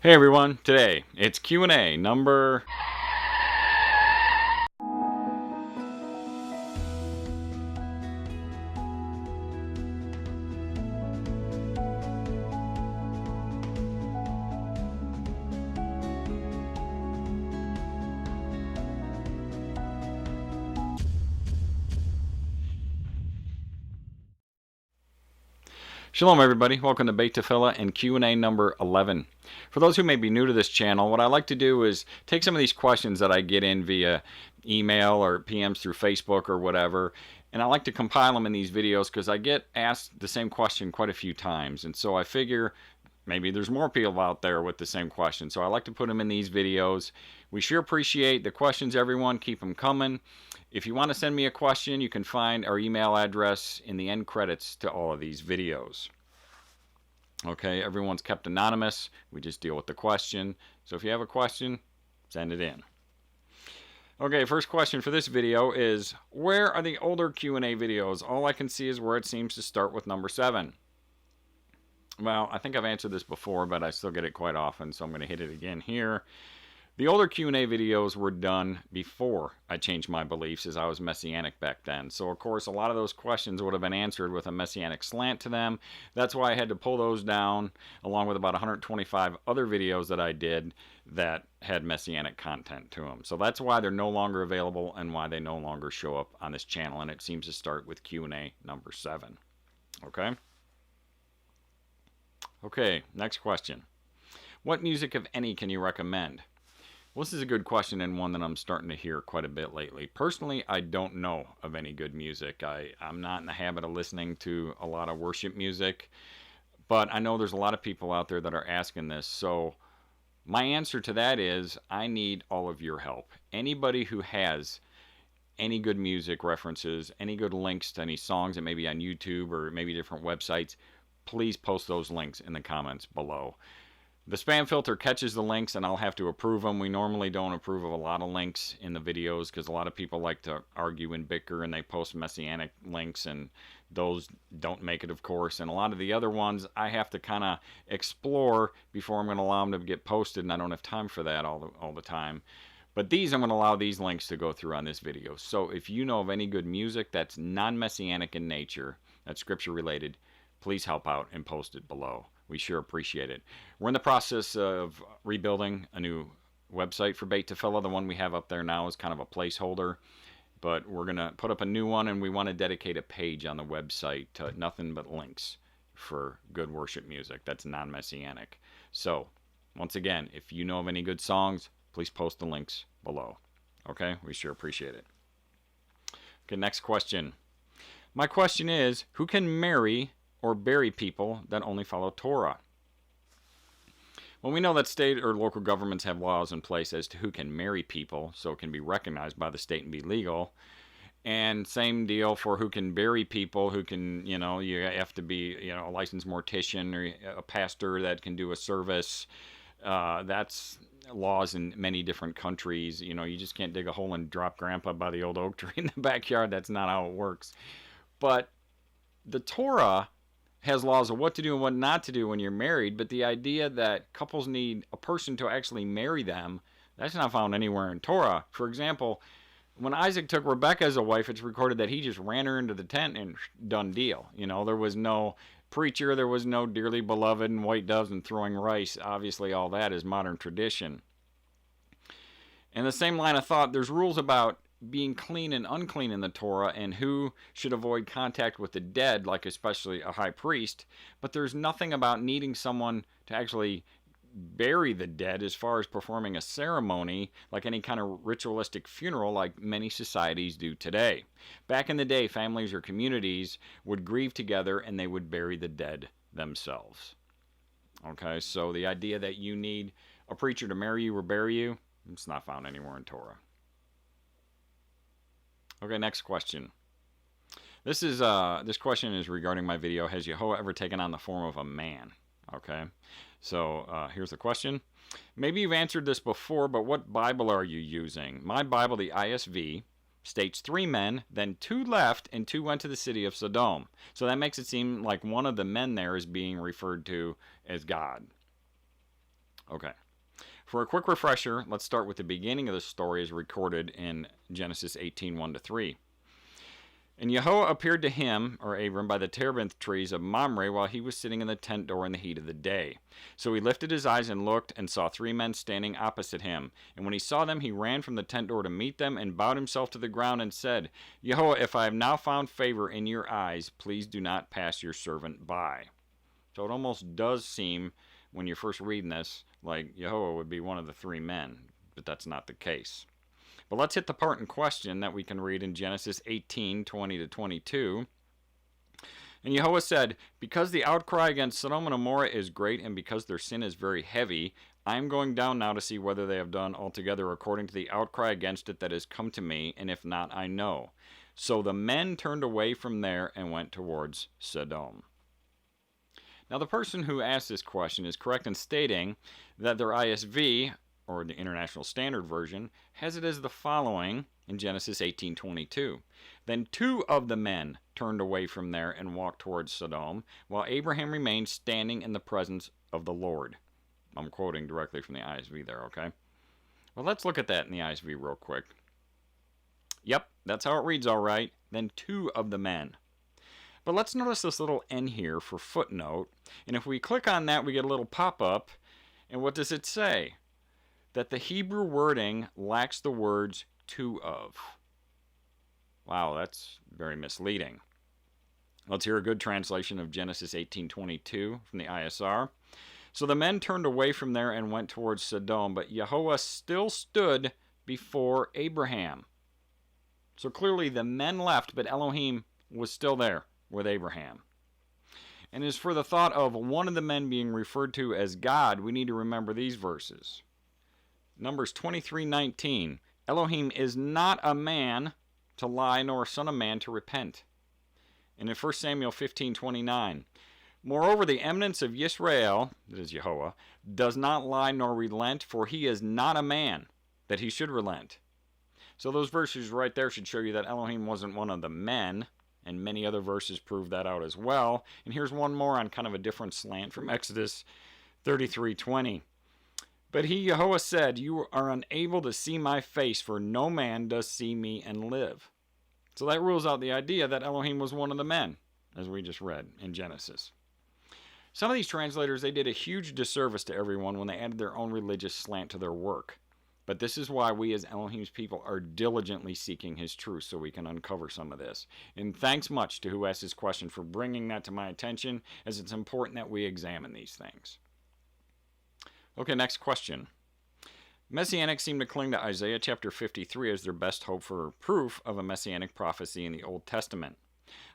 Hey everyone, today it's Q&A number... Shalom everybody, welcome to Beit Tefillah and Q&A number 11. For those who may be new to this channel, what I like to do is take some of these questions that I get in via email or PMs through Facebook or whatever, and I like to compile them in these videos because I get asked the same question quite a few times, and so I figure maybe there's more people out there with the same question, so I like to put them in these videos. We sure appreciate the questions, everyone. Keep them coming. If you want to send me a question, you can find our email address in the end credits to all of these videos. Okay, everyone's kept anonymous. We just deal with the question. So if you have a question, send it in. Okay, first question for this video is, where are the older Q&A videos? All I can see is where it seems to start with number 7. Well, I think I've answered this before, but I still get it quite often, so I'm going to hit it again here. The older Q&A videos were done before I changed my beliefs, as I was Messianic back then. So, of course, a lot of those questions would have been answered with a Messianic slant to them. That's why I had to pull those down, along with about 125 other videos that I did that had Messianic content to them. So that's why they're no longer available and why they no longer show up on this channel. And it seems to start with Q&A number 7. Okay? Okay, next question. What music, if any, can you recommend? Well, this is a good question and one that I'm starting to hear quite a bit lately. Personally, I don't know of any good music. I'm not in the habit of listening to a lot of worship music, but I know there's a lot of people out there that are asking this. So my answer to that is I need all of your help. Anybody who has any good music references, any good links to any songs that may be on YouTube or maybe different websites, please post those links in the comments below. The spam filter catches the links and I'll have to approve them. We normally don't approve of a lot of links in the videos because a lot of people like to argue and bicker and they post messianic links and those don't make it, of course. And a lot of the other ones I have to kind of explore before I'm going to allow them to get posted, and I don't have time for that all the time. But these, I'm going to allow these links to go through on this video. So if you know of any good music that's non-messianic in nature, that's scripture related, please help out and post it below. We sure appreciate it. We're in the process of rebuilding a new website for Beit Tefillah. The one we have up there now is kind of a placeholder, but we're going to put up a new one, and we want to dedicate a page on the website to nothing but links for good worship music that's non-messianic. So, once again, if you know of any good songs, please post the links below. Okay? We sure appreciate it. Okay, next question. My question is, who can marry or bury people that only follow Torah? Well, we know that state or local governments have laws in place as to who can marry people, so it can be recognized by the state and be legal. And same deal for who can bury people, who can, you have to be, a licensed mortician or a pastor that can do a service. That's laws in many different countries. You just can't dig a hole and drop grandpa by the old oak tree in the backyard. That's not how it works. But the Torah has laws of what to do and what not to do when you're married, but the idea that couples need a person to actually marry them, that's not found anywhere in Torah. For example, when Isaac took Rebekah as a wife, it's recorded that he just ran her into the tent and done deal. There was no preacher, there was no dearly beloved and white doves and throwing rice. Obviously, all that is modern tradition. In the same line of thought, there's rules about being clean and unclean in the Torah and who should avoid contact with the dead, like especially a high priest, but there's nothing about needing someone to actually bury the dead as far as performing a ceremony like any kind of ritualistic funeral like many societies do today. Back in the day, families or communities would grieve together and they would bury the dead themselves. Okay, so the idea that you need a preacher to marry you or bury you, it's not found anywhere in Torah. Okay, next question. This question is regarding my video, has Yehovah ever taken on the form of a man? Okay, so here's the question. Maybe you've answered this before, but what Bible are you using? My Bible, the ISV, states 3 men, then 2 left, and 2 went to the city of Sodom. So that makes it seem like one of the men there is being referred to as God. Okay. For a quick refresher, let's start with the beginning of the story as recorded in Genesis 18:1-3. And Yahweh appeared to him, or Abram, by the terebinth trees of Mamre while he was sitting in the tent door in the heat of the day. So he lifted his eyes and looked, and saw 3 men standing opposite him. And when he saw them, he ran from the tent door to meet them, and bowed himself to the ground, and said, Yahweh, if I have now found favor in your eyes, please do not pass your servant by. So it almost does seem, when you're first reading this, like Yahweh would be one of the 3 men, but that's not the case. But let's hit the part in question that we can read in Genesis 18:20-22. And Yahweh said, because the outcry against Sodom and Gomorrah is great, and because their sin is very heavy, I am going down now to see whether they have done altogether according to the outcry against it that has come to me, and if not, I know. So the men turned away from there and went towards Sodom. Now, the person who asked this question is correct in stating that their ISV, or the International Standard Version, has it as the following in Genesis 18:22. Then 2 of the men turned away from there and walked towards Sodom, while Abraham remained standing in the presence of the Lord. I'm quoting directly from the ISV there, okay? Well, let's look at that in the ISV real quick. Yep, that's how it reads all right. Then 2 of the men. But let's notice this little N here for footnote. And if we click on that, we get a little pop-up. And what does it say? That the Hebrew wording lacks the words 2 of. Wow, that's very misleading. Let's hear a good translation of Genesis 18:22 from the ISR. So the men turned away from there and went towards Sodom, but Yahweh still stood before Abraham. So clearly the men left, but Elohim was still there with Abraham. And as for the thought of one of the men being referred to as God, we need to remember these verses. Numbers 23:19. Elohim is not a man to lie, nor a son of man to repent. And in 1 Samuel 15:29. Moreover, the eminence of Yisrael, that is Yehovah, does not lie nor relent, for he is not a man that he should relent. So those verses right there should show you that Elohim wasn't one of the men, and many other verses prove that out as well. And here's one more on kind of a different slant from Exodus 33:20. But he, Yahweh, said, you are unable to see my face, for no man does see me and live. So that rules out the idea that Elohim was one of the men, as we just read in Genesis. Some of these translators, they did a huge disservice to everyone when they added their own religious slant to their work. But this is why we as Elohim's people are diligently seeking his truth, so we can uncover some of this. And thanks much to who asked this question for bringing that to my attention, as it's important that we examine these things. Okay, next question. Messianics seem to cling to Isaiah chapter 53 as their best hope for proof of a messianic prophecy in the Old Testament.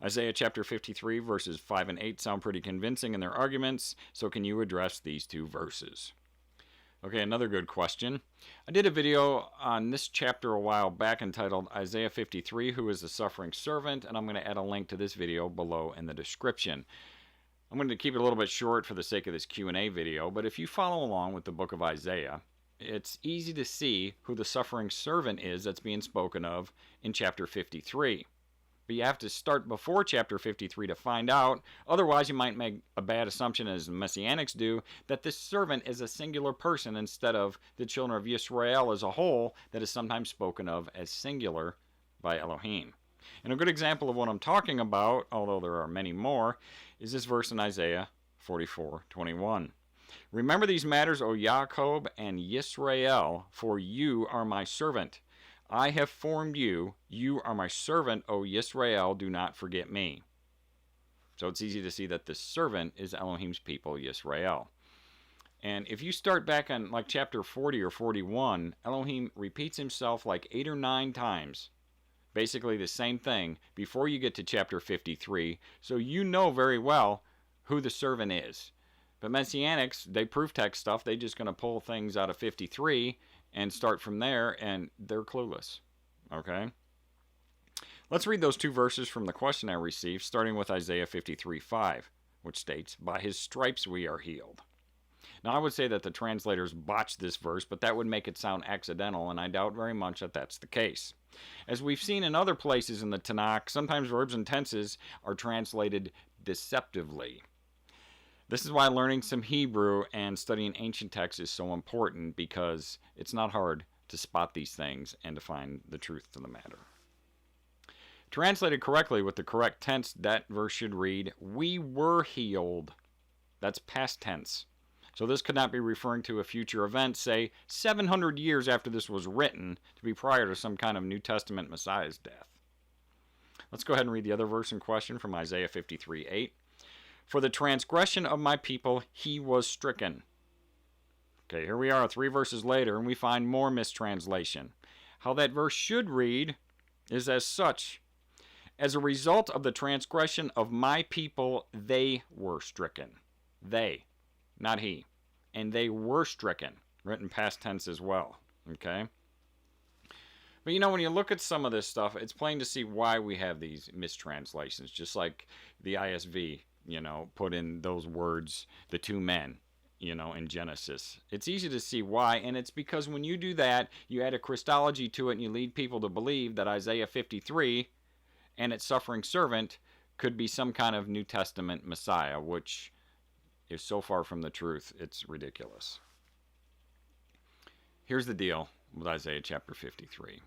Isaiah chapter 53 verses 5 and 8 sound pretty convincing in their arguments, so can you address these 2 verses? Okay, another good question. I did a video on this chapter a while back entitled Isaiah 53, Who is the Suffering Servant, and I'm going to add a link to this video below in the description. I'm going to keep it a little bit short for the sake of this Q&A video, but if you follow along with the book of Isaiah, it's easy to see who the suffering servant is that's being spoken of in chapter 53. But you have to start before chapter 53 to find out. Otherwise, you might make a bad assumption, as Messianics do, that this servant is a singular person instead of the children of Yisrael as a whole that is sometimes spoken of as singular by Elohim. And a good example of what I'm talking about, although there are many more, is this verse in Isaiah 44:21. Remember these matters, O Jacob and Yisrael, for you are my servant. I have formed you. You are my servant, O Yisrael. Do not forget me. So it's easy to see that this servant is Elohim's people, Yisrael. And if you start back on like chapter 40 or 41, Elohim repeats himself like 8 or 9 times. Basically the same thing before you get to chapter 53. So you know very well who the servant is. But Messianics, they proof text stuff. They're just going to pull things out of 53 and start from there, and they're clueless. Okay? Let's read those 2 verses from the question I received, starting with Isaiah 53:5, which states, By his stripes we are healed. Now, I would say that the translators botched this verse, but that would make it sound accidental, and I doubt very much that that's the case. As we've seen in other places in the Tanakh, sometimes verbs and tenses are translated deceptively. This is why learning some Hebrew and studying ancient texts is so important, because it's not hard to spot these things and to find the truth to the matter. Translated correctly with the correct tense, that verse should read, "We were healed." That's past tense. So this could not be referring to a future event, say 700 years after this was written, to be prior to some kind of New Testament Messiah's death. Let's go ahead and read the other verse in question from Isaiah 53:8. "For the transgression of my people he was stricken." Okay, here we are 3 verses later, and we find more mistranslation. How that verse should read is as such: "As a result of the transgression of my people, they were stricken." They, not he. And they were stricken. Written past tense as well. Okay? But you know, when you look at some of this stuff, it's plain to see why we have these mistranslations. Just like the ISV, put in those words, the 2 men, in Genesis. It's easy to see why, and it's because when you do that, you add a Christology to it, and you lead people to believe that Isaiah 53 and its suffering servant could be some kind of New Testament Messiah, which is so far from the truth, it's ridiculous. Here's the deal with Isaiah chapter 53.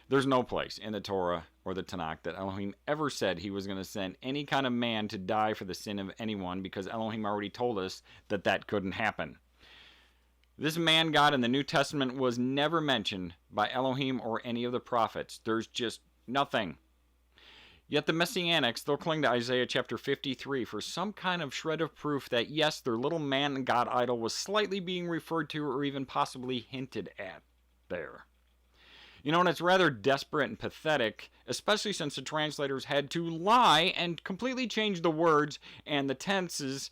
There's no place in the Torah or the Tanakh that Elohim ever said he was going to send any kind of man to die for the sin of anyone, because Elohim already told us that that couldn't happen. This man God in the New Testament was never mentioned by Elohim or any of the prophets. There's just nothing. Yet the Messianics, they'll cling to Isaiah chapter 53 for some kind of shred of proof that, yes, their little man-god idol was slightly being referred to or even possibly hinted at there. And it's rather desperate and pathetic, especially since the translators had to lie and completely change the words and the tenses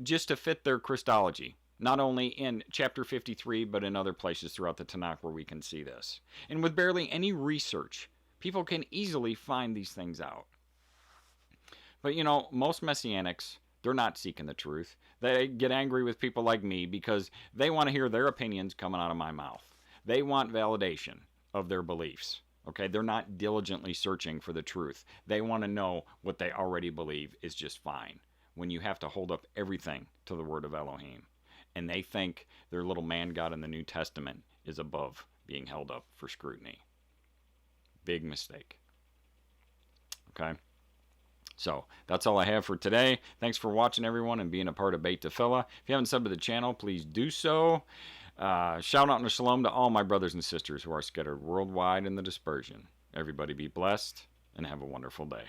just to fit their Christology. Not only in chapter 53, but in other places throughout the Tanakh where we can see this. And with barely any research, people can easily find these things out. But most Messianics, they're not seeking the truth. They get angry with people like me because they want to hear their opinions coming out of my mouth. They want validation of their beliefs. Okay, they're not diligently searching for the truth. They want to know what they already believe is just fine, when you have to hold up everything to the word of Elohim. And they think their little man God in the New Testament is above being held up for scrutiny. Big mistake. Okay? So, that's all I have for today. Thanks for watching, everyone, and being a part of Beit Tefillah. If you haven't subbed to the channel, please do so. Shout out and a shalom to all my brothers and sisters who are scattered worldwide in the dispersion. Everybody be blessed, and have a wonderful day.